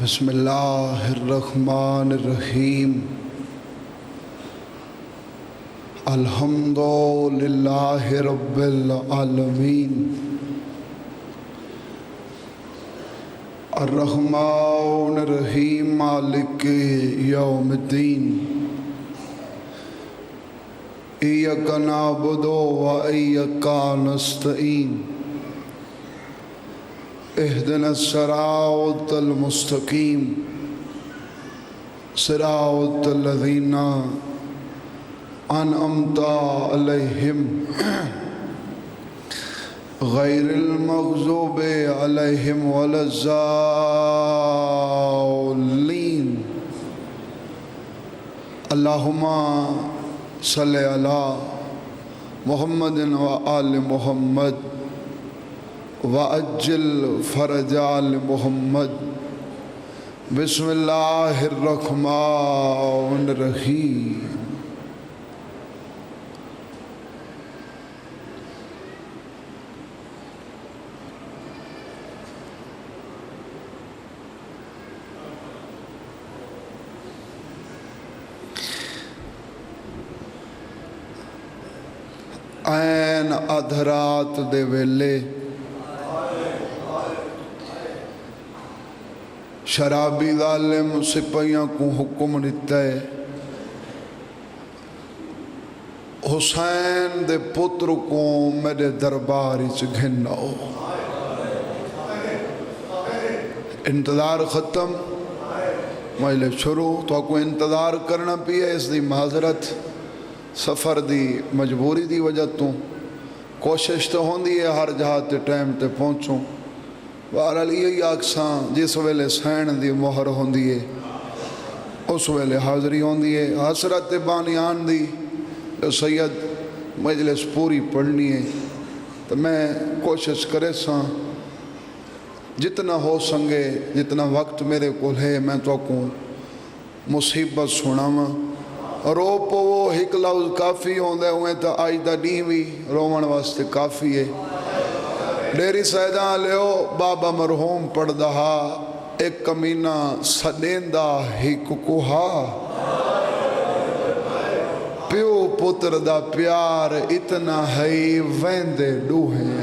بسم اللہ الرحمن الرحیم الحمد للہ رب العالمین الرحمن الرحیم مالک یوم الدین ایاک نعبد و ایاک نستعین اہدنا الصراط المستقیم صراط الذین انعمت علیہم غیر المغضوب علیہم ولا الضالین اللہم صلی علی محمد و آل محمد وَأَجِّلْ فَرَجَ آلِ محمد بسم اللہ الرحمن الرحیم این ادھرات دے ویلے شرابی ظالم سپاہیاں کو حکم دیتا ہے حسین دے پتر کو میرے درباری سے گھننا ہو انتظار ختم مجھے شروع تو کو انتظار کرنا پیا اس دی معذرت سفر دی مجبوری دی وجہ تو کوشش تو ہوندی ہے ہر جہاں تے ٹائم تے پہنچوں بہرحال یہی آکساں جس ویلے سین دی مہر ہوندی ہے اس ویلے حاضری ہوندی ہے حسرت بانیان دی جو سید مجلس پوری پڑھنی ہے تو میں کوشش کرے ساں جتنا ہو سنگے جتنا وقت میرے کو ہے میں تو کو مصیبت سناواں رو پو ایک لفظ کافی ہوندے ہوئے تو آج دا نہیں بھی رومن واسطے کافی ہے ڈیری سیدان لیو بابا مرحوم پڑھ دہا ایک کمینہ سدیندہ ہی ککوہا پیو پتر دا پیار اتنا ہے ویندے ڈوہیں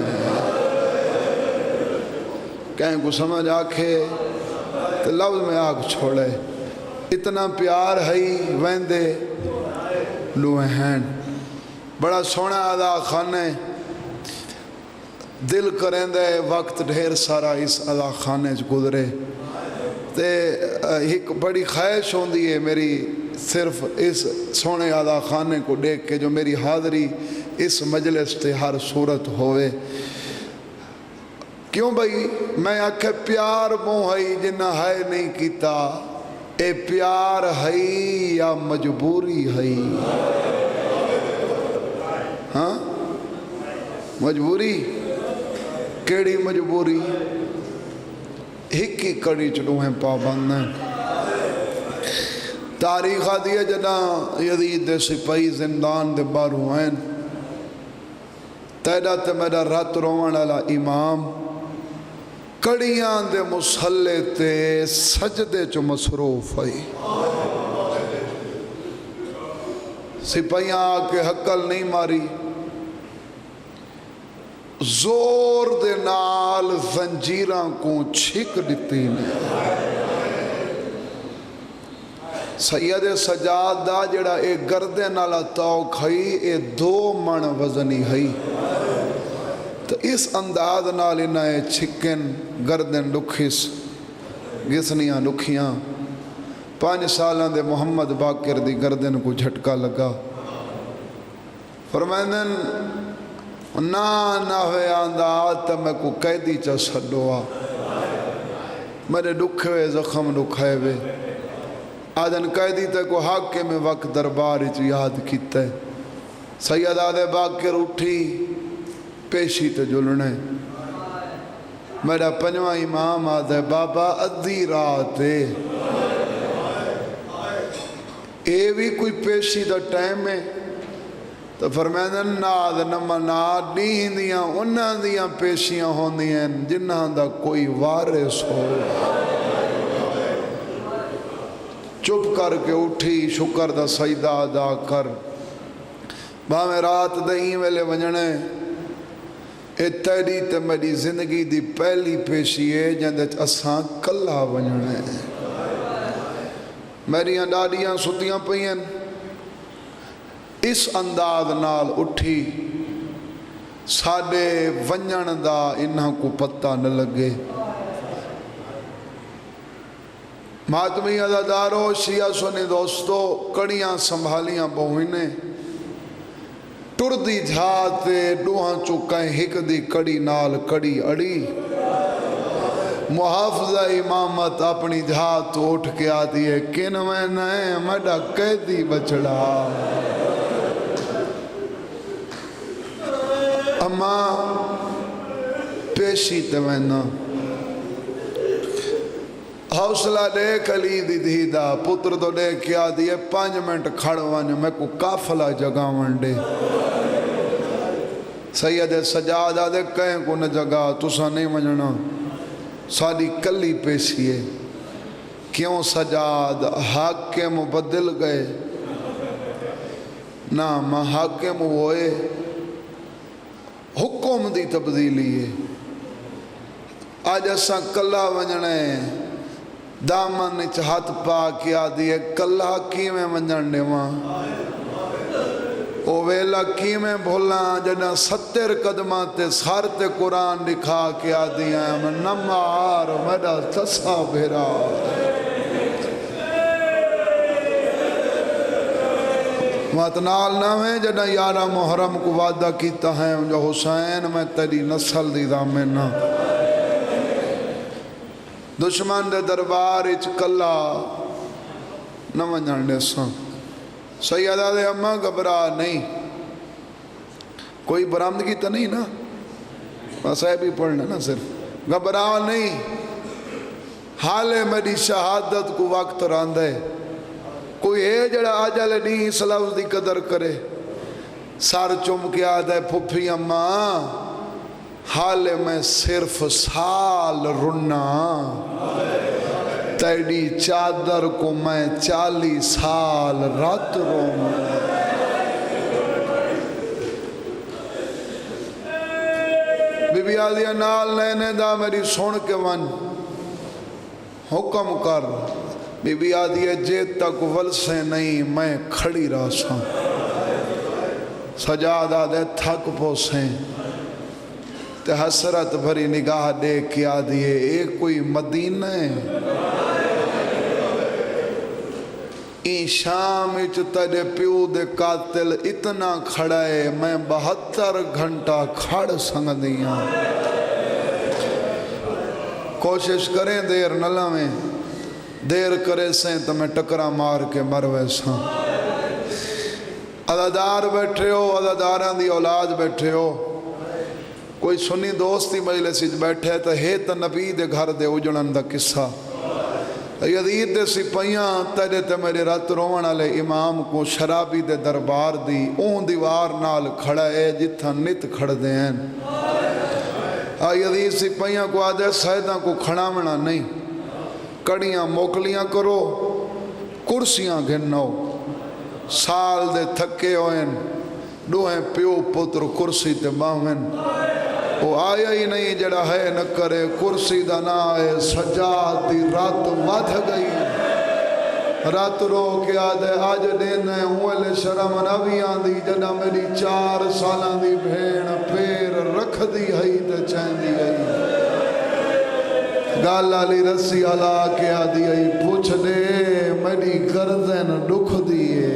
کہیں کو سمجھ آکھے تو لفظ میں آگ چھوڑے اتنا پیار ہے ویندے ڈوہیں بڑا سونا ادا خانے دل کریں دے وقت ڈھیر سارا اس ادا خانے گزرے تے ایک بڑی خواہش ہوندی ہے میری صرف اس سونے ادا خانے کو دیکھ کے جو میری حاضری اس مجلس تے ہر صورت ہوئے کیوں بھائی میں آکھے پیار موں ہے جنہ ہے نہیں کیتا اے پیار ہے یا مجبوری ہے ہاں مجبوری کیڑی مجبوری ہکی کڑی چڑوں ہیں پابند ہیں تاریخ آدھی جنا یزید دے سپاہی زندان دے بارو ہیں تیڑا تے میرا رات روان والا امام کڑیاں دے مسلے تے سجدے چو مصروف ہے سپاہیاں آکے حقل نہیں ماری زور دے نال زنجیراں کو چھک دیتی نے سید سجاد دا جڑا ایک گردے نالا تاؤ کھائی اے 2 من وزنی ہے تو اس انداز نال انہیں چھکن گردن لکھس گسنیاں لکھیاں 5 سالان دے محمد باقر دی گردن کو جھٹکا لگا فرمائندن نہ ہوئے آندہ تا میں کو قیدی چا سڑوا میرے دکھے ہوئے زخم دکھائے ہوئے آدھن قیدی تے کو حاکم میں وقت درباری چا یاد کیتا ہے سید آدھے باقر اٹھی پیشی تے جلنے میرا 5واں امام آدھے بابا ادھی رات اے بھی کوئی پیشی دا ٹائم ہے تو فرمائدن ناد نمناد نہیں دیاں انہاں دیاں پیشیاں ہوں دیاں جنہاں دا کوئی وارث ہو چپ کر کے اٹھی شکر دا سجدہ ادا کر باویں رات دہیں ویلے ونجنے اے تیری تے میری زندگی دی پہلی پیشی ہے جندے اساں کلا ونجنے میریاں ڈاڈیاں ستیاں پئیں اس انداز نال اٹھی ساڈے ونجن دا انہاں کو پتہ نہ لگے ماتمی عزادارو شیعہ سنی دوستو کڑیاں سنبھالیاں بہوینے ٹر دی جھاتے ڈوہاں چکائیں ہک دی کڑی نال کڑی اڑی محافظہ امامت اپنی جھات اٹھ کے آتی ہے کن میں نئے مڈا قیدی بچڑا اما پیشی تے میں نہ حوصلہ دے کلی دی دھیدہ پتر تو دے کیا دیئے 5 منٹ کھڑوان میں کو کافلہ جگاون دے سید سجادہ دے کہیں کو نہ جگا تسا نہیں منجنا ساری کلی پیسی ہے کیوں سجاد حاکم بدل گئے نا ماں حاکم ہوئے حکم دی تبدیلی ہے آج ایسا کلا ونجنے دامن ہاتھ پا کیا دیئے کلا کی میں ونجن دے ماں او ویلا کی میں بھولا جنہ 70 قدماتے سارتے قرآن دکھا کیا دیا میں نمار میڈا تسا بھیرا ماتنال نامے جنہ 11 محرم کو وعدہ کیتا ہے جو حسین میں تیری نسل دی دامنہ دشمن دے دربار اچ کلا نہ ونجن دے ساں سیدہ دے اماں گھبرا نہیں کوئی برامدگی تو نہیں نا بس ہے بھی پڑھنا نا صرف گھبرا نہیں حال میری شہادت کو وقت راندے کوئی ہے جڑا آجال نہیں اس لفظ دی قدر کرے سار چم کے آدھے پھپھی اماں حال میں صرف سال رنا تیری چادر کو میں 40 سال رات روم بی بی آدھیا نال نینے دا میری سن کے ون حکم کر بی بی آدھیا جے تک ولسے نہیں میں کھڑی رہا سا سجادہ دے تھک پوسیں تے حسرت بھری نگاہ دے کیا دیئے ایک کوئی مدینہ ہے این شام اچ تیرے پیو دے قاتل اتنا کھڑا ہے میں 72 گھنٹہ کھڑ سنگ دیاں کوشش کریں دیر نہ لویں دیر کرے سیں تو میں ٹکرا مار کے مروے ساں عزادار بیٹھے ہو عزاداران دی اولاد بیٹھے ہو کوئی سنی دوستی مجلس بیٹھے تو ہے تو نبی دے گھر دے اجڑن دا قصہ یزید دے سپاہیاں تیرے تے میرے رات روان والے امام کو شرابی دے دربار دی اون دیوار نال کھڑا ہے جتھا نت کھڑ دے ہیں یزید سپاہیاں کو آدھے سیدہ کو کھڑامنا نہیں کڑیاں موکلیاں کرو کرسیاں گھنو سال دے تھکے ہوئیں دوہیں پیو پتر کرسی تے باہیں وہ آیا ہی نہیں جڑا ہے نہ کرے کرسی دا نہ آئے سجاد دی رات وادھ گئی رات رو کے آدھے آج دینے ہوئے شرم نبیاں دی جڑا میری 4 سالاں دی بھین پیر رکھ دی ہئی تے چین دی ہئی گالا لی رسی علا کے آدھی ہئی پوچھ دے میری گردن دکھ دیئے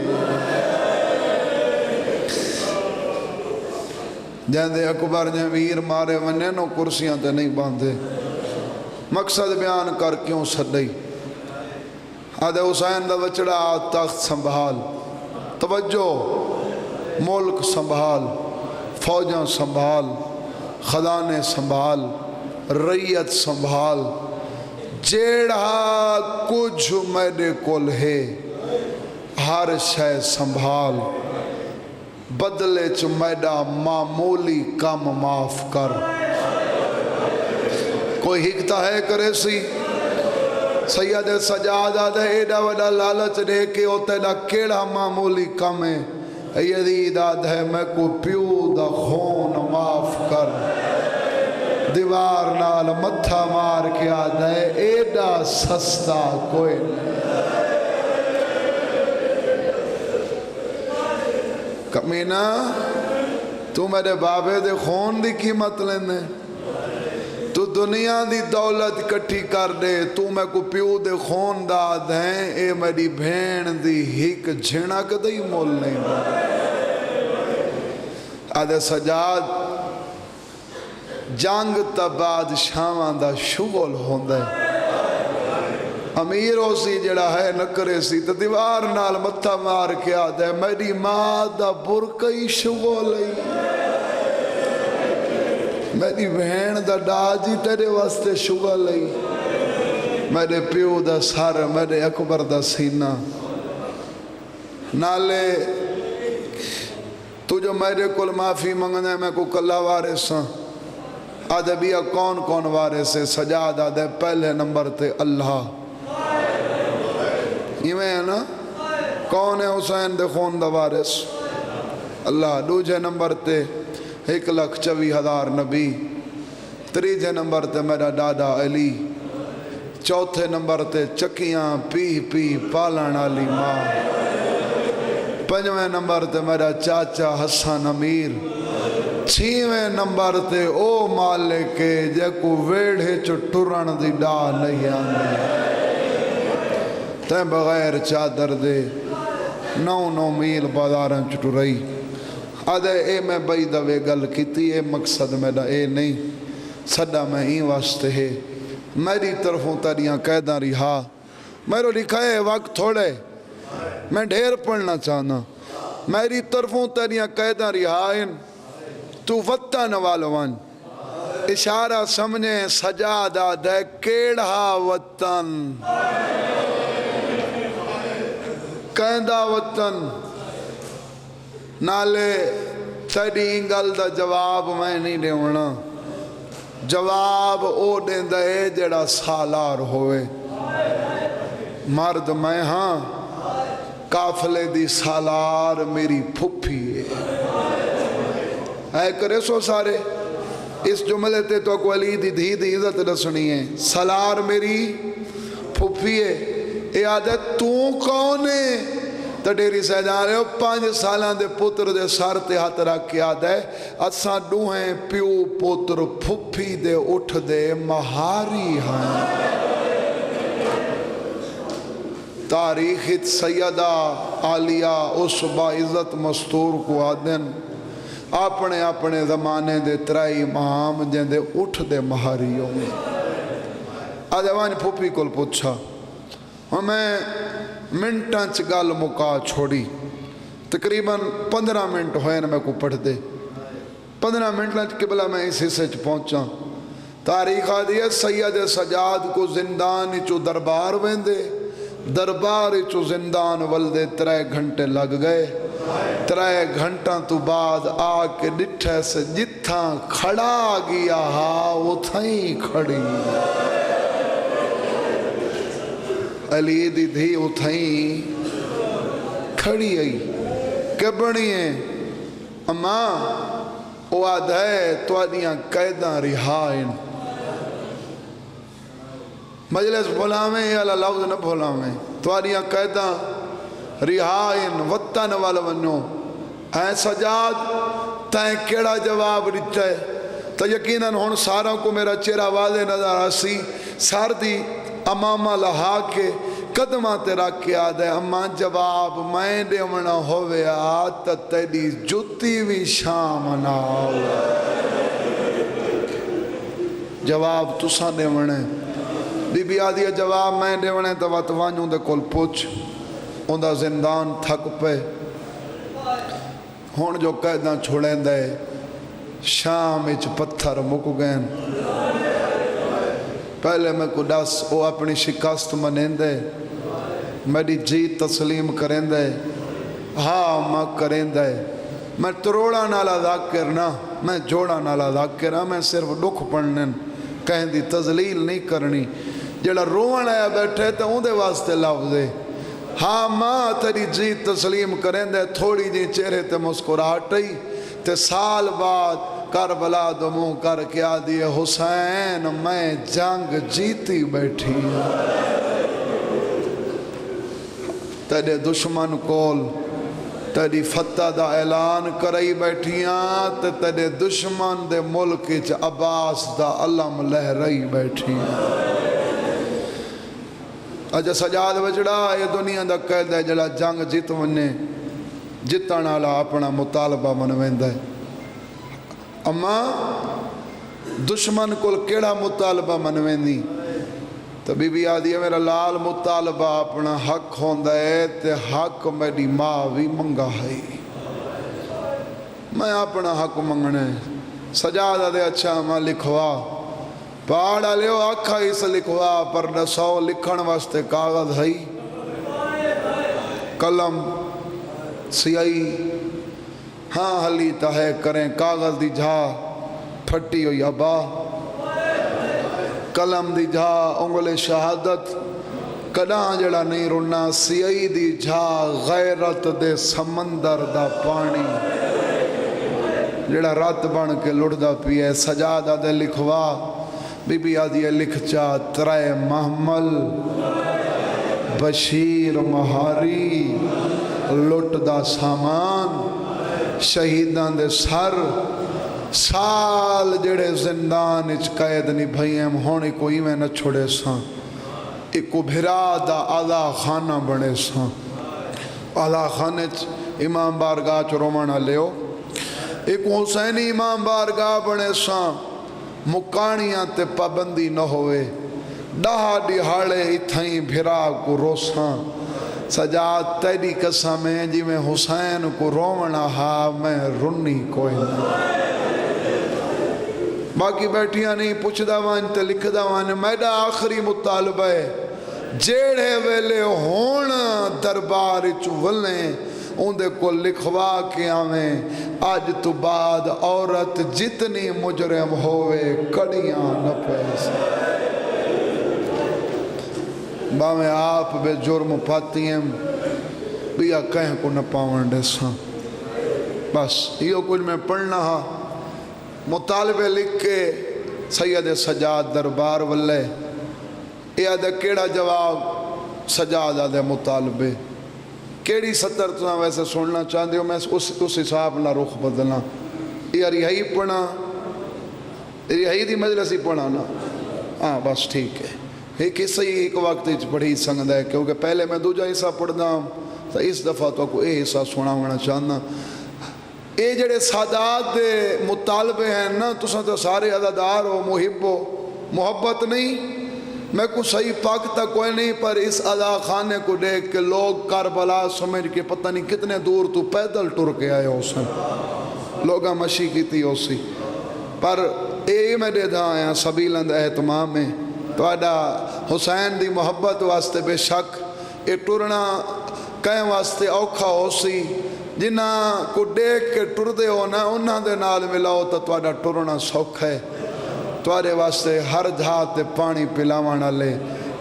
جہاں اکبر نے ویر مارے ونے نو کرسیاں تے نہیں باندھے مقصد بیان کر کیوں سڑی آدھے حسین دا بچڑا تخت سنبھال توجہ ملک سنبھال فوجاں سنبھال خزانے سنبھال ریت سنبھال جیڑا کچھ میرے کول ہے ہر شے سنبھال بدلے چ میڈا معمولی کام معاف کر کوئی ہکتا ہے کرے سی سید سجاد آدھے ایڈا وڈا لالچ دے کے او تیڑا کیڑا معمولی کم ہے یزید آدھے میں کو پیو دا خون معاف کر دیوار نال متھا مار کے آدھے ایڈا سستا کوئی کمینہ تو میرے بابے دے خون دی قیمت لینے تو دنیا دی دولت کٹھی کر دے تو میں کو پیو دے خون دا دیں اے میری بھین دی ہک جھنک دی مول نہیں آدھے سجاد جنگ تا بادشاہاں دا شغل ہوندے امیر ہو سی جڑا ہے نکرے سی تو دیوار نال متھا مار کے آدھے میری ماں دا برکئی شغل ہے میری بہن دا ڈاجی تیرے واسطے شغل ہے میرے پیو دا سر میرے اکبر دا سینہ نالے تو جو میرے کل معافی منگنے میں کو کلا وارث ہاں آدھے بیا کون کون وارث ہے سجاد آدھے پہلے نمبر تے اللہ یہ میں ہے نا کون ہے حسین دے خون دا وارث اللہ دوجہ نمبر تے 1,24,000 نبی تریجے نمبر تے میرا دادا علی چوتھے نمبر تے چکیاں پی پی پالن علی ماں پنجویں نمبر تے میرا چاچا حسن امیر چھویں نمبر تے او مالک جے کو ویڑھے چو ٹرن دی ڈا نہیں آندی تے بغیر چادر دے 9 میل بازاراں چٹو رہی آدھے اے میں بھائی دوے گل کیتی اے مقصد میرا اے نہیں صدا میں ہی واسطے ہے میری طرفوں تاریاں قیداں رہا میرے لکھا ہے وقت تھوڑے میں ڈھیر پڑھنا چاہنا میری طرفوں تاریاں قیداں رہا تو وطن والوان اشارہ سمجھے سجاد آدھے کیڑا وطن کہندہ وطن نالے تیری انگل دا جواب میں نہیں دیونا جواب او دیں دے جڑا سالار ہوئے مرد میں ہاں قافلے دی سالار میری پھپھی ہے اے کرے سو سارے اس جملے تے تو کو علی دی دھی دی عزت رسنی ہے سالار میری پھپھی ہے اے عادت تو کون ہے تو ڈیری سے جا رہے ہو 5 سالان دے پتر دے سار تے ہاتھ رکھ کے آدھا ہے اساں ڈوہیں پیو پتر پھپھی دے اٹھ دے مہاری ہیں تاریخ سیدہ عالیہ اس با عزت مستور کو آدھن اپنے اپنے زمانے دے ترائی امام جن دے اٹھ دے مہاریوں میں آدھے وانی پھپھی کل پوچھا ہمیں منٹاں چگال مکا چھوڑی تقریباً 15 منٹ ہوئے نا میں کو پڑھ دے 15 منٹ لنچ قبلہ میں اس حصے چ پہنچا تاریخ آدھی ہے سید سجاد کو زندان چو دربار ویندے دربار چو زندان ولدے 3 گھنٹے لگ گئے 3 گھنٹاں تو بعد آ کے ڈٹھے سے جتھاں کھڑا گیا ہاں وہ تھائیں کھڑی علی دی دھی اتھائیں کھڑی آئی کہ بڑی ہیں اماں وہ آدھے تو آدھیاں قیداں رہائیں مجلس بھولاویں یا لفظ نہ بھولاویں تو آدھیاں قیداں رہائیں وطن والا ونو اے سجاد تائیں کیڑا جواب دیتا ہے تو یقیناً ہون سارا کو میرا چہرہ واضح نظر آسی سار دی امامہ لہا کے قدمہ تے رکھ کے آدھے اماں جواب میں دیونا ہوئے آتا تیری جتی بھی شام ناؤ جواب تساں دیونے بی بی آدھی جواب میں دیونے تو وطوانیوں دے کل پوچھ اندھا زندان تھک پہ ہون جو قیداں چھوڑیں دے شام اچ پتھر مک گئن پہلے میں کو ڈس وہ اپنی شکست منیں دے میری جیت تسلیم کریں دے ہاں ماں کریں دے میں تروڑا نالا ذاکر نہ میں جوڑا نالا ذاکر میں صرف دکھ پڑھنے کہیں دی تذلیل نہیں کرنی جڑا روون آیا بیٹھے تو اون دے واسطے لفظ ہے ہاں ماں تیری جی تسلیم کریں دے تھوڑی جی چہرے تے مسکراہٹ ہی تے سال بعد کربلا دو منہ کر کے آدھی حسین میں جنگ جیتی بیٹھی تیرے دشمن کول تیری فتح دا اعلان کرائی بیٹھیاں تے تیرے دشمن دے ملک چ عباس دا علم لہرائی بیٹھیاں اجا سجاد وجڑا یہ دنیا دا قید ہے جڑا جنگ جیت ونے جتن والا اپنا مطالبہ منویندا ہے اما دشمن کول کیڑا مطالبہ منویندی تو بی بی آدھی ہے میرا لال مطالبہ اپنا حق ہوندا ہے تے حق میری ماں بھی منگا ہے میں اپنا حق منگنے سجادہ دے اچھا ماں لکھوا پاڑا لیو آکھا اس لکھوا پر نسو لکھن واسطے کاغذ ہے قلم سیائی ہاں حلی تاہے کریں کاغذ دی جھا پھٹی ہوئی ابا قلم دی جھا انگل شہادت کداں جڑا نہیں رونا سیائی دی جھا غیرت دے سمندر دا پانی جڑا رات بن کے لڑدا پیے سجادہ دے لکھوا بی بی آدھی لکھ چا ترائے محمل بشیر مہاری لٹ دا سامان شہیدان دے سر سال جڑے زندان اچ قید نہیں بھائیم ہونے کوئی میں نہ چھوڑے ساں ایک بھرا دا آدھا خانہ بڑے ساں آدھا خانے امام بارگاہ چ رومانہ لیو ایک حسینی امام بارگاہ بڑے ساں مکانیاں تے پابندی نہ ہوئے ڈہا ڈہاڑے اتھائیں بھرا کو روساں سجاد تیری قسم ہے جی میں حسین کو رومنا ہا میں رنی کوئی نہیں باقی بیٹھیاں نہیں پوچھ دا وان تے لکھ دا وان میڈا آخری مطالبہ ہے جیڑے ویلے ہون دربار چولیں اندے کو لکھوا کے آویں آج تو بعد عورت جتنی مجرم ہوئے کڑیاں نہ پیسے باویں آپ بے جرم پاتی ہیں بیا کہیں کو نہ پاون دے ساں بس یہ کچھ میں پڑھنا ہا مطالبے لکھ کے سید سجاد دربار والے یہ آدھے کیڑا جواب سجاد آدھے مطالبے کیڑی سطر تو ویسے سننا چاہتے ہو میں اس حساب نہ رخ بدلنا یہ رہائی پڑھنا رہائی دی مجلس ہی پڑھنا نا ہاں بس ٹھیک ہے ایک حصہ ہی ایک وقت پڑھی سنگد ہے کیونکہ پہلے میں دوجہ حصہ پڑھنا تو اس دفعہ تو کو اے حصہ سنا ہونا چاہنا اے جڑے سادات دے مطالبے ہیں نا تو سارے عزادار ہو محب ہو محبت نہیں میں کو صحیح پاک تک کوئی نہیں پر اس عزا خانے کو دیکھ کے لوگ کربلا سمجھ کے پتہ نہیں کتنے دور تو پیدل ٹر کے آئے ہو سن لوگاں مشی کی تھی ہو سی پر اے میں دے دا آیا سبیلند احتمام میں تو آڈا حسین دی محبت واسطے بے شک اے ٹرنا کہیں واسطے اوکھا ہو سی جنہ کو دیکھ کے ٹر دے ہونا انہاں دے نال ملاؤ تو آڈا ٹرنا سوکھ ہے توارے واسطے ہر جہاں تے پانی پلاوانا لے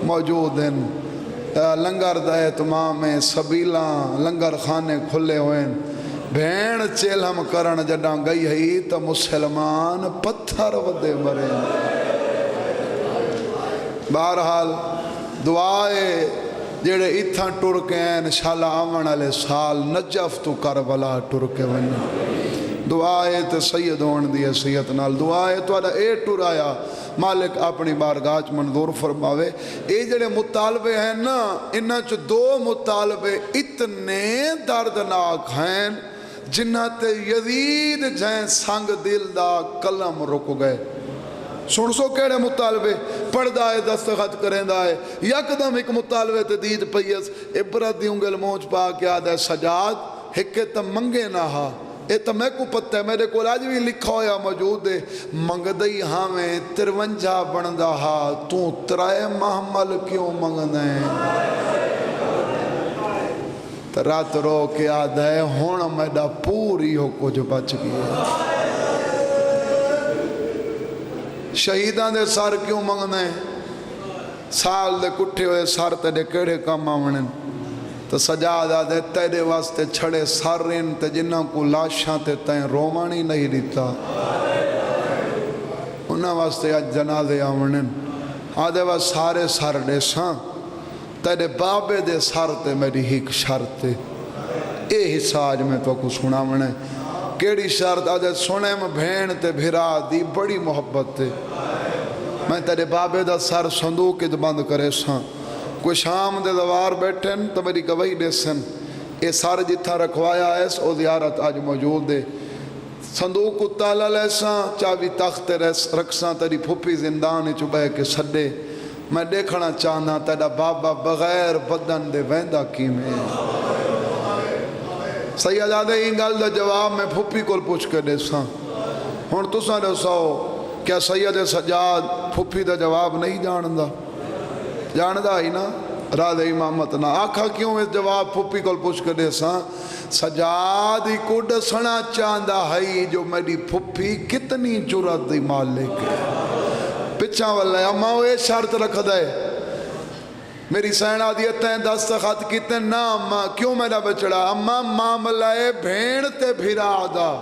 موجود ہیں لنگر دا اہتمام میں سبیلاں لنگر خانے کھلے ہوئے بھین چیلم کرن جڈاں گئی ہے تو مسلمان پتھر ودے مرے بہرحال دعائے جڑے اتھاں ٹر کے ہیں انشاءاللہ آمن علیہ سال نجف تو کربلا ٹر کے ونی دعائے تے سید ہون دی حیثیت نال دعائے تو اے ٹر آیا مالک اپنی بارگاہ منظور فرماوے اے جڑے مطالبے ہیں نا انہاں چ دو مطالبے اتنے دردناک ہیں جنہ تے یزید جائیں سنگ دل دا قلم رک گئے سن سو کیڑے مطالبے پڑھدا ہے دستخط کریندا ہے یکدم ایک مطالبے تے دید پیس عبرت دی انگل مونچ پا کے آدھے سجاد ہکے تم منگے نہ ہا اے تو میں کو پتہ ہے میرے کو آج بھی لکھا ہویا موجود ہے منگ دئی ہاں میں 53 بندہ ہا تو ترائے محمل کیوں منگنا ہے رات رو کے آدھا ہے ہون میڈا پوری ہو کچھ بچ گیا شہیدان دے سار کیوں منگنا ہے سال دے کٹھے ہوئے سر تیرے کیڑے کام آونن تو سجاد آدھے تیرے واسطے چھڑے سر رین تے جنہاں کو لاشاں تے تین رومانی نہیں دیتا انہاں واسطے آج جنازے آونن آدھے وہ سارے سر دے ساں تیرے بابے دے سر تے میری ہیک شرط اے حصہ آج میں تو کو سنا منے کیڑی شرط آدھے سنے میں بھین تے بھرا دی بڑی محبت تے میں تیرے بابے دا سر صندوق کے بند کرے ساں کوئی شام دے دوار بیٹھن تو میری گواہی دے سن اے سر جتھا رکھوایا ہے او زیارت آج موجود دے صندوق کو تالا لے ساں چاوی تخت رکھ ساں تیری پھوپی زندان چبہ کے سڈے میں دیکھنا چاہنا تیرا بابا بغیر بدن دے ویندہ کی میں سید آدھے ہی گل دا جواب میں پھوپی کول پوچھ کے دے ساں ہون تو ساں دے ساؤ کیا سید سجاد پھوپی دا جواب نہیں جاندہ ہی نا راہ دے امامت نا آکھا کیوں اس جواب پھوپی کول پوچھ کے دے ساں سجاد ہی کو دسنا چاہندہ ہے جو میری پھوپی کتنی جرات دی مالک ہے پچھا واللہ اماں وہ شرط رکھ دے میری سینہ دیتیں دستخط کیتے نا اماں کیوں میرا بچڑا اماں معاملہ بھین تے بھرا دا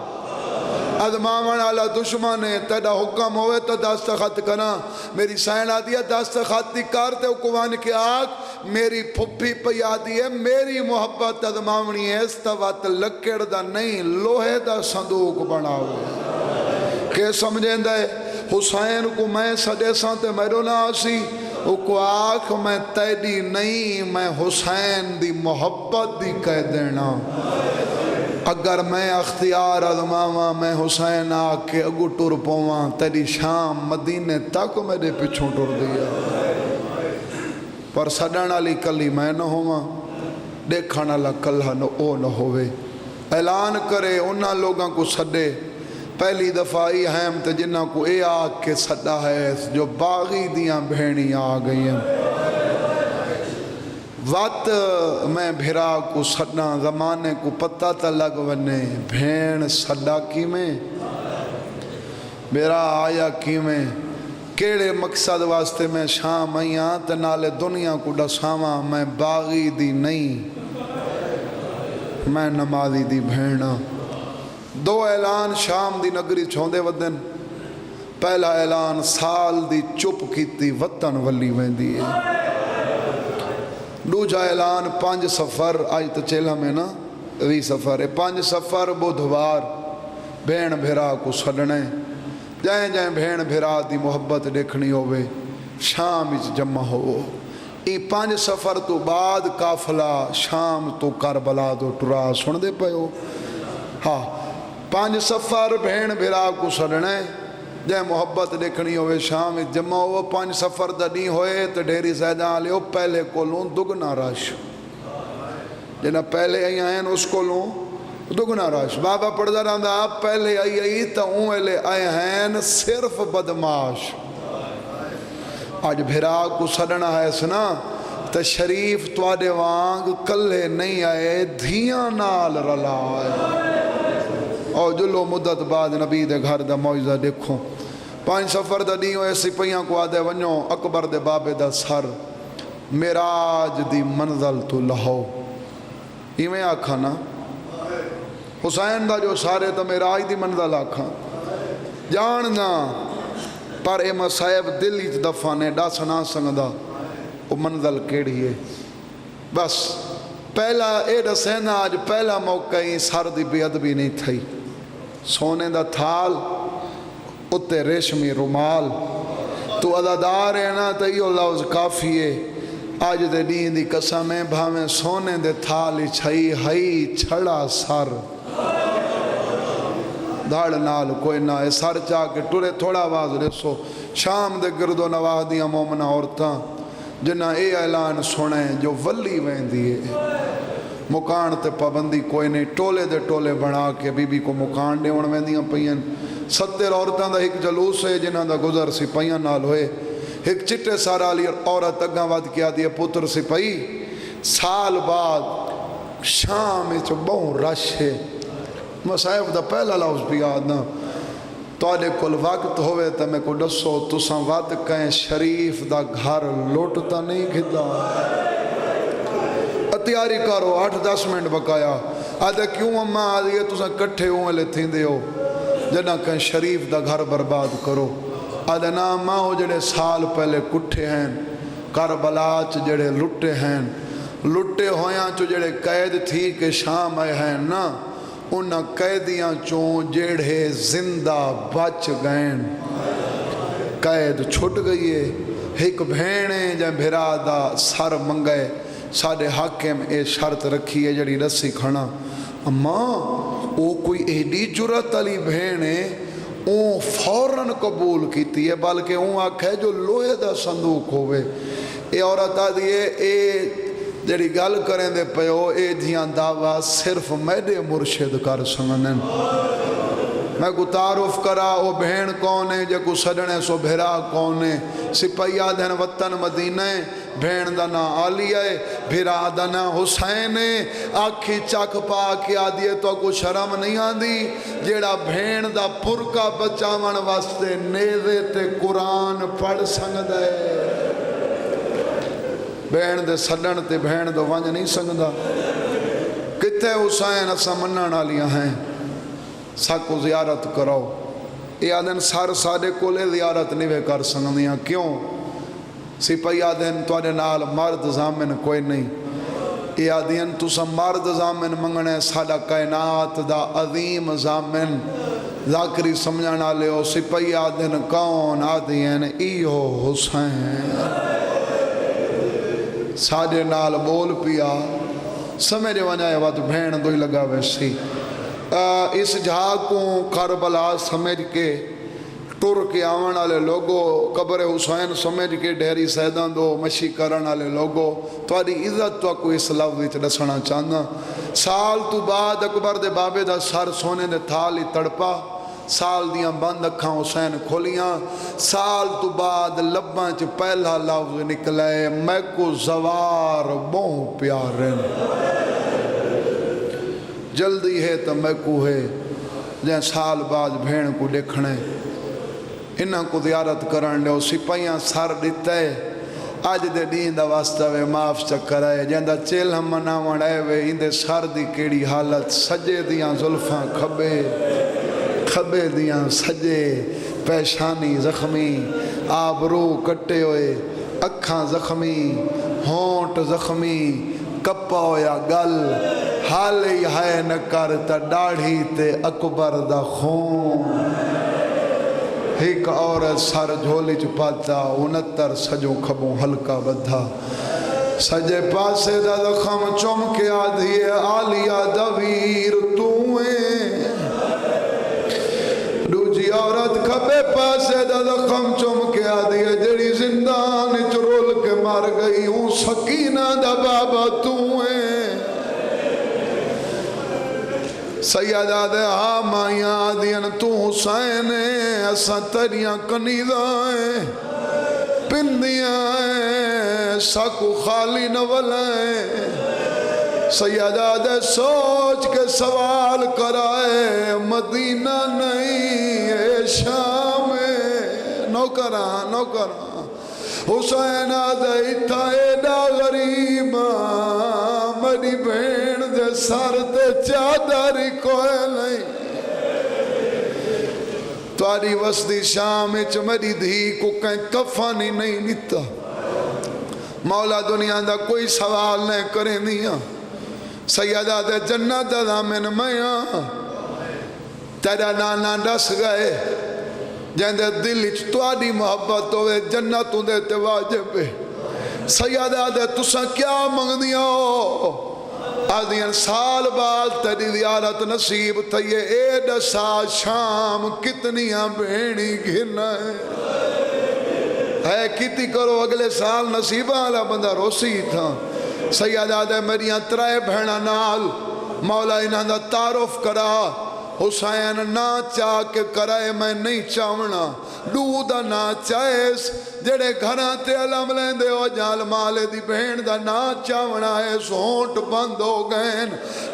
اد مامن آلہ دشمن ہے تیڑا حکم ہوئے تو دستخط کرنا میری سینہ دیا دستخط دی کرتے حکمان کے آگ میری پھپی پیادی ہے میری محبت اد مامنی ہے استوات لکڑ دا نہیں لوہے دا صندوق بنا ہوئے کہ سمجھیں دے حسین کو میں سڈے سانتے میرو نہ آسی او کو آکھ میں تیڑی نہیں میں حسین دی محبت دی کہہ دینا اگر میں اختیار ادماما میں حسین آکے اگو ٹور پوواں تیری شام مدینے تک میرے پچھوں ٹور دیا پر سڈن علی کلی میں نہ ہوا دیکھانا لا کلہ نہ او نہ ہوئے اعلان کرے انہاں لوگاں کو سڈے پہلی دفعی ہم تے جنہاں کو اے آگ کے سڈا ہے جو باغی دیاں بھینی آ گئی ہیں وقت میں بھرا کو سڈنا زمانے کو پتہ تا لگ ونے بھین سڈا کی میں میرا آیا کی میں کیڑے مقصد واسطے میں شام آئیاں تے نالے دنیا کو ڈساواں میں باغی دی نہیں میں نمازی دی بھینا دو اعلان شام دی نگری چھوندے ودن پہلا اعلان سال دی چپ کیتی وطن ولی ویندی ہے دوجا اعلان 5 سفر آج تو چیلہ میں نا 20 سفر ہے 5 سفر بدھوار بھین بھیرا کو سڑنے جائیں جائیں بھین بھیرا دی محبت دیکھنی ہوئے شام اچ جمع ہو ای 5 سفر تو بعد کافلہ شام تو کربلا دو ٹرا سن دے پہ ہو ہاں 5 سفر بھین بھیرا کو سڑنے جائیں محبت دیکھنی ہوئے شام جمع ہو 5 سفر دا نہیں ہوئے تو ڈھیری زیادہ آلے ہو پہلے کو لوں دگنا راش جنہ پہلے آئی آئین اس کو لوں دگنا راش بابا پڑھتا رہا تھا آپ پہلے آئی تو اونلے آئے ہیں صرف بدماش آج بھیرا کو سڑنا ہے سنا تو شریف توڑے وانگ کلے نہیں آئے دھیاں نال رلا آئے اور جلو مدت بعد نبی دے گھر دا معجزہ دیکھو 5 سفر دا نہیں ہوئے سپیاں کو آدھے ونیو اکبر دے بابے دا سر میراج دی منزل تو لہو ایمیں آکھا نا حسین دا جو سارے تا میراج دی منزل آکھا جاننا پر اے مسائب دل ہی دفعہ نے ڈا سنا سنگا وہ منزل کیڑی ہے بس پہلا اے دسینا آج پہلا موقع ہی سر دی بے ادبی نہیں تھی سونے دا تھال اتے ریشمی رومال تو عددار ہے نا تو یہ لفظ کافی ہے آج دے دین دی قسمیں بھامیں سونے دے تھال چھئی ہئی چھڑا سر دھاڑ نال کوئی نہ ہے سر چاہ کے ٹورے تھوڑا آواز رسو شام دے گرد و نواہ دیاں مومنہ عورتاں جنہ اے اعلان سنے جو ولی ویندی ہے مکان تے پابندی کوئی نہیں ٹولے دے ٹولے بنا کے بی بی کو مکان دے ان ویندیاں پئین 70 عورتاں دا ایک جلوس ہے جنہ دا گزر سپاہیاں نال ہوئے ایک چٹے سارا لی عورت اگاں واد کیا دیئے پتر سپاہی سال بعد شام چ بہوں رش ہے مصائب دا پہلا لفظ بھی یاد نہ تواڈے کول وقت ہوئے تو میں کو دسو تساں ود کہیں شریف دا گھر لوٹ تا نہیں کھدا تیاری کرو 8-10 منٹ بقایا آدھے کیوں اماں آدھی ہے تساں کٹھے ہوئے لے تھیندے ہو جنہ کہیں شریف دا گھر برباد کرو آدھے نا اماں ہو جڑے سال پہلے کٹھے ہیں کربلا چ جڑے لٹے ہیں لٹے ہویاں چو جڑے قید تھی کہ شام آئے ہیں نا انہاں قیدیاں چوں جڑے زندہ بچ گئیں قید چھٹ گئی ہے ایک بھینے جائیں بھرا دا سر منگئے ساڑھے حاکم اے شرط رکھی ہے جڑی رسی کھنا اماں او کوئی ایڈی جرت علی بھینے اون فوراً قبول کیتی ہے بلکہ اون آکھے جو لوہے دا صندوق ہوئے اے عورت آدھی ہے اے جڑی گل کریں دے پیو اے دھیاں دعویٰ صرف میڈے مرشد کر سنگنن میں کو تعارف کرا او بہن کون ہے جے کو سڑنے سو بھرا کون ہے سپاہیا دن وطن مدینہ بہن دا نا عالیہ ہے بھرا دا نا حسین ہے آکھی چک پا کے آدھیے تو کو شرم نہیں آدھی جیڑا بہن دا پرکا بچاون واسطے نیزے تے قرآن پڑھ سنگ دے بہن دے سڑن تے بہن دو ونج نہیں سنگ دا کتے حسین اسا منن والیاں ہیں ساکو زیارت کرو یہ آدھن سار ساڑے کولے زیارت نہیں کر سکندیاں کیوں سپاہی آدھن توڑے نال مرد زامن کوئی نہیں یہ آدھن تسا مرد زامن منگنے ساڑا کائنات دا عظیم زامن ذاکری سمجھانا لے ہو سپاہی آدھن کون آدھن ایہو حسین ساڑے نال بول پیا سمجھے ونجائے وقت بھین دوئی لگا ویسی اس جہاں کو کربلا سمجھ کے ٹر کے آون والے لوگو قبر حسین سمجھ کے ڈیری سیدان دو مشی کرن والے لوگو تواڈی عزت تو کو اس لفظ وچ دسنا چاہنا سال تو بعد اکبر دے بابے دا سر سونے دے تھال ہی تڑپا سال دیاں بند اکھاں حسین کھولیاں سال تو بعد لباں چ پہلا لفظ نکلے میں کو زوار بہت پیارن جلدی ہے تو میں کو ہے جہاں سال بعد بھین کو دیکھنے انہاں کو زیارت کرن لے سپاہیاں سر دیتا ہے آج دے دین دا واسطہ وے معاف چکر ہے جہاں دا چیل ہم مناون آئے وے اندے سر دی کیڑی حالت سجے دیاں زلفاں کھبے دیاں سجے پیشانی زخمی آبرو کٹے ہوئے اکھاں زخمی ہونٹ زخمی کپا ہویا گل حالی ہے نکر تا ڈاڑھی تے اکبر دا خون ایک عورت سر جھولی چپاتا 69 سجوں کھبوں ہلکا بدھا سجے پاسے دا دخم چم کے آدھی آلیا دویر تویں دوجی عورت کھبے پاسے دا دخم چم کے آدھی جڑی زندان چرول کے مار گئی ہوں سکینہ دا بابا تویں سیدہ دے مائیاں آدھین تو حسین ایسا تریاں کنیدائیں پندیاں ساکو خالی نولائیں سیدہ دے سوچ کے سوال کرائے مدینہ نہیں شام نوکران حسین آدھے اتھا ایڈا غریبا میری بھین دے سر تے چادری کوئے نہیں تواری وسطی شام اچ میری دھی کو کہیں کفانی نہیں لیتا مولا دنیا دا کوئی سوال نہیں کریں دیا سیدہ دے جنت دا من میاں تیرا نانا ڈس گئے جہاں دے دل اچ تواری محبت ہوئے جنتوں دے تے واجب ہے سیدہ دے تسا کیا منگ دیا ہو آدھین سال بعد تیری زیارت نصیب تھئیے ایڈ سال شام کتنیاں بھینی گھرنا ہے کتی کرو اگلے سال نصیبہ والا بندہ روسی تھا سیدہ دے میریاں ترائے بھینا نال مولا انہاں دا تعارف کرا حسین نہ چاہ کے کرائے میں نہیں چاہنا ڈو دا نہ چاہیس جڑے گھراں تے علم لیندے ہو جال مالے دی بہن دا نہ چاہنا ہے سونٹ بند ہو گئے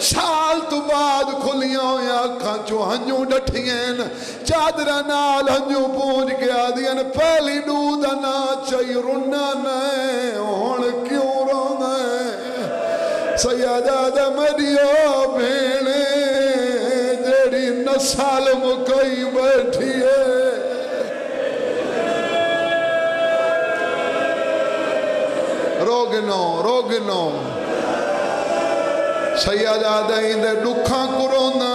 سال تو بعد کھلیاں ہویا اکھاں چو ہنجوں ڈٹھیں چادرہ نال ہنجوں پونج کے آدھین پہلی ڈو دا نہ چاہی رنا نہیں ہون کیوں رونا ہے سیادہ مریو بھینے جیڑی نسال مکئی بیٹھی ہے روگنو سیادہ اندے دکھاں کرونا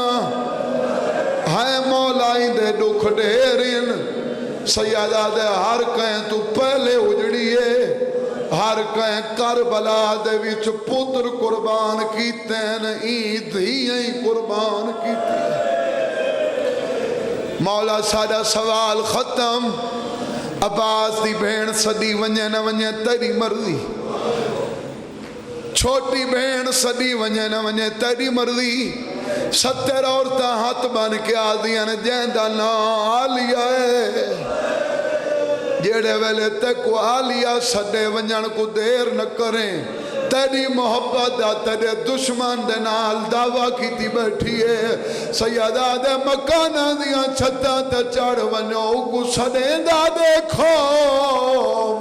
ہے مولا اندے دکھ ڈھیرین سیادہ ہر کہیں تو پہلے اجڑیے ہر کہیں کربلا دے وچ پتر قربان کیتے ہیں عید ہی قربان کیتے ہیں مولا سادہ سوال ختم عباس دی بہن صدی ونجے نہ ونجے تیری مرضی چھوٹی بہن صدی ونجے نہ ونجے تیری مرضی 70 عورتاں ہاتھ بن کے آدھیاں جیندہ نا آلیا ہے جیڑے ویلے تک کو آلیا سڈے ونجن کو دیر نہ کریں تیری محبت دا تیرے دشمن دے نال دعویٰ کی تھی بیٹھی ہے سیدہ دے مکانہ دیاں چھتا تے چڑھ ونجو کو سڑیندہ دیکھو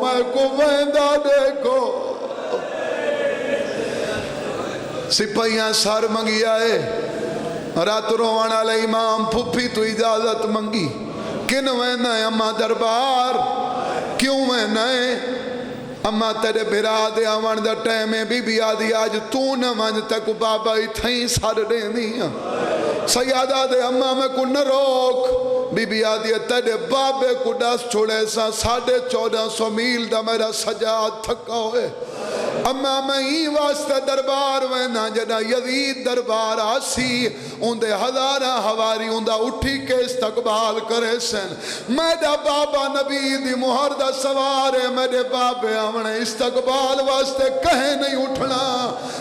میں کو ویندہ دیکھو سپاہیاں سار منگی آئے رات روان علی امام پھپھی تو اجازت منگی کن ویندہ ہے اماں دربار کیوں ویندہ ہے اماں تیرے بھرا دے آوان دا ٹیمیں بی بی آدھی آج تو نہ ونج تک بابا ہی تھیں سار دیں دیا سیادہ دے اماں میں کو نہ روک بی بی آدھی تیرے بابے کو ڈس چھوڑے سا 1450 میل دا میرا سجاد تھکا ہوئے اماں میں ہی واسطہ دربار وینا جنا یزید دربار آسی اندے ہزارہ ہواری اندہ اٹھی کے استقبال کرے سن میرا بابا نبی دی مہر دا سوار ہے میرے بابے آمنے استقبال واسطے کہیں نہیں اٹھنا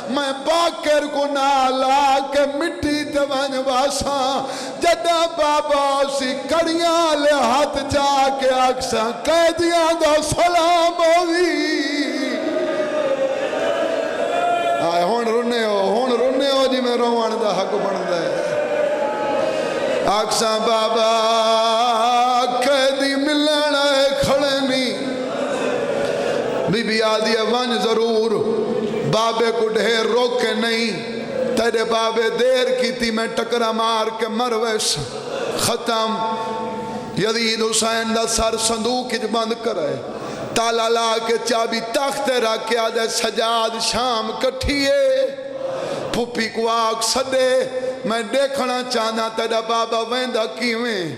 میں باکر کو نالا کے مٹی دیوان واسا جنا بابا اسی کڑیاں لے ہاتھ جا کے اکساں قیدیاں دا سلام ہوئی آئے ہون رنے ہو جی میں روان دا حق بن دے آکساں بابا قیدی ملن آئے کھڑے نہیں بی بی آدھی ون ضرور بابے کو ڈھیر روکے نہیں تیرے بابے دیر کی تھی میں ٹکرہ مار کے مرویس ختم یزید حسین دا سر صندوق کی بند کرے تالا لا کے چابی تخت رکھے آدھے سجاد شام کٹھیے پھوپی کو آگ سدے میں دیکھنا چاہنا تیرا بابا ویندہ کیویں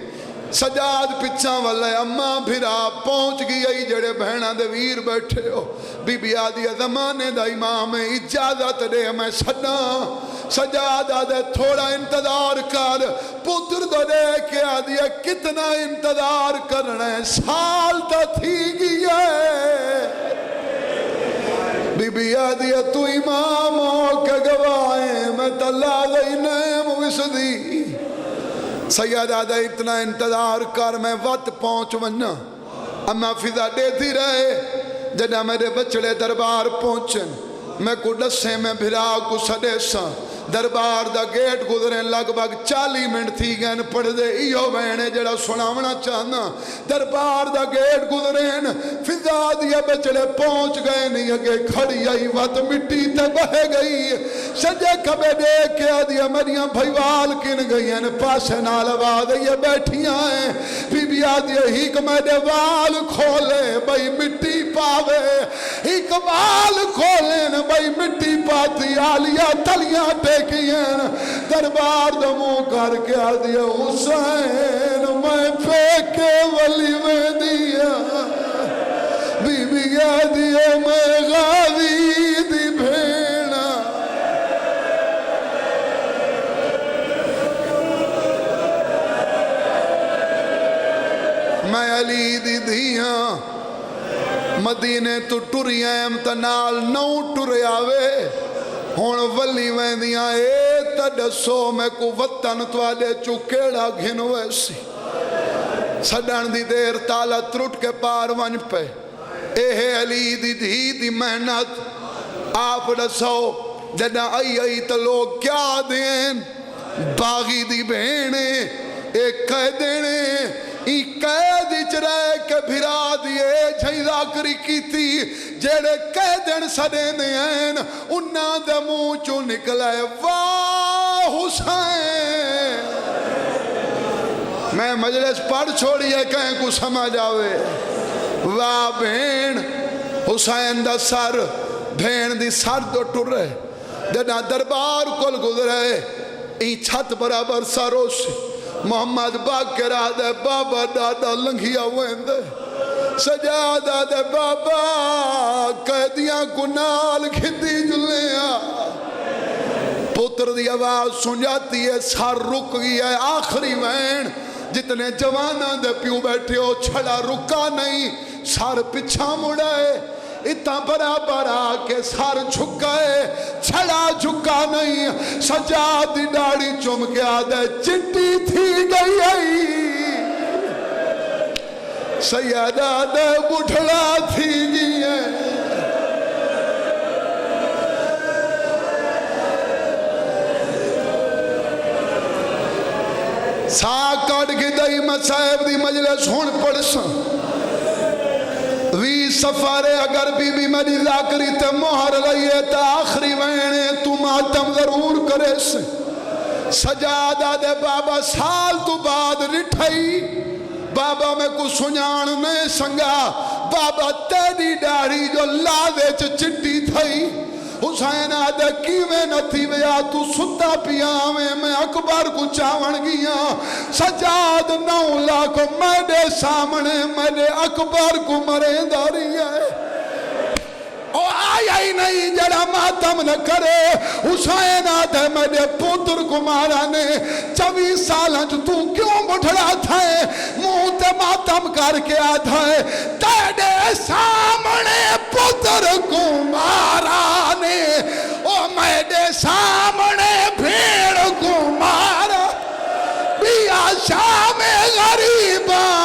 سجاد پچھاں والے اماں بھرا پہنچ گئی جڑے بہنہ دے ویر بیٹھے ہو بی بی آدھی زمانے دا امام اجازت دے میں سڈا سجاد آدھے تھوڑا انتظار کر پتر دے کے آدھی کتنا انتظار کرنا ہے سال تا تھی گیا ہے بی بی آدھی تو امام ہو کے گواہیں میں تلا دئی نیم وسدی سیادہ دے اتنا انتظار کر میں وقت پہنچ وننا اماں فضا دے تھی رہے جنہ میرے بچڑے دربار پہنچن میں کو ڈسے میں بھرا کو سڑے سا دربار دا گیٹ گزرے لگ بھگ 40 منٹ تھی گئن پڑھ دے ایو بہنے جڑا سناونا چاہنا دربار دا گیٹ گزرین فضا دیا بچڑے پہنچ گئے نہیں اگے کھڑی آئی وقت مٹی تے بہے گئی سجے کبے دیکھ کے آدھیا مریاں بھائیوال کن گئی ہیں پاسے نالوا دے یہ بیٹھیاں ہیں بی بی آدھیا ہی کمیدے وال کھولے بھائی مٹی پاوے ہی کمال کھولے بھائی مٹی پاتی آلیا تلیاں ٹیکیاں دربار دمو کر کے آدھیا حسین میں پھیکے ولی میں دیا بی بی آدھیا میں غازی دی بھینا میں علی دی دیا مدینے تو ٹریم تنال نو ٹر آوے ہون ولی ویندیاں اے دا دسو میں کو وطن توالے چکیڑا گھن ویسی سڈن دی دیر تالا ترٹ کے پار ون پہ اے علی دی دھی دی محنت آپ دسو جدہ آئی تو لوگ کیا دین باغی دی بہنے ایک قید دینے ای قید چرے کے بھرا دیے جھائی ذاکری کی تھی جیڑے قیدن سدے دین انہا دے منہ چو نکلے واہ حسین میں مجلس پڑھ چھوڑیے کہیں کو سمجھ آوے واہ بہن حسین دا سر بہن دی سر دو ٹر رہے جنا دربار کل گزرے این چھت برابر سارو سے محمد باقر آدھے بابا دادا لنگیا ویندے سجادہ دے بابا قیدیاں کو نال کھتی جلیاں پتر دی آواز سن جاتی ہے سار رک گیا ہے آخری وین جتنے جوانہ دے پیو بیٹھے ہو چھڑا رکا نہیں سار پچھا مڑائے اتنا برابر آکے سار جھکائے چھڑا جھکا نہیں سجاد دی ڈاڑی چم کے آدھے چٹی تھی گئی سیدہ دے بٹھڑا تھی گئی ہے ساکڑ کی دئی مسائب دی مجلس ہون پڑساں وی سفارے اگر بی بی میری ذاکری تے مہر لئیے تا آخری وینے تو ماتم ضرور کرے سے سجادہ دے بابا سال تو بعد رٹھائی بابا میں کو سنیان نہیں سنگا بابا تیری ڈاڑی جو لادے چٹی تھئی حسین آدھے کیویں نہ تھی ویا تو ستا پیاویں میں اکبر کو چاون گیا سجاد 9 لاکھ میرے سامنے میرے اکبر کو مرے داری ہے او آیا ہی نہیں جڑا ماتم نہ کرے حسین آدھے میرے پتر کو مارا نے 24 سالہ تو کیوں بٹھڑا تھا منہ تے ماتم کر کے آدھا ہے تیرے سامنے پتر کو مارا نے او میرے سامنے بھیڑ کو مارا بیا شام غریباں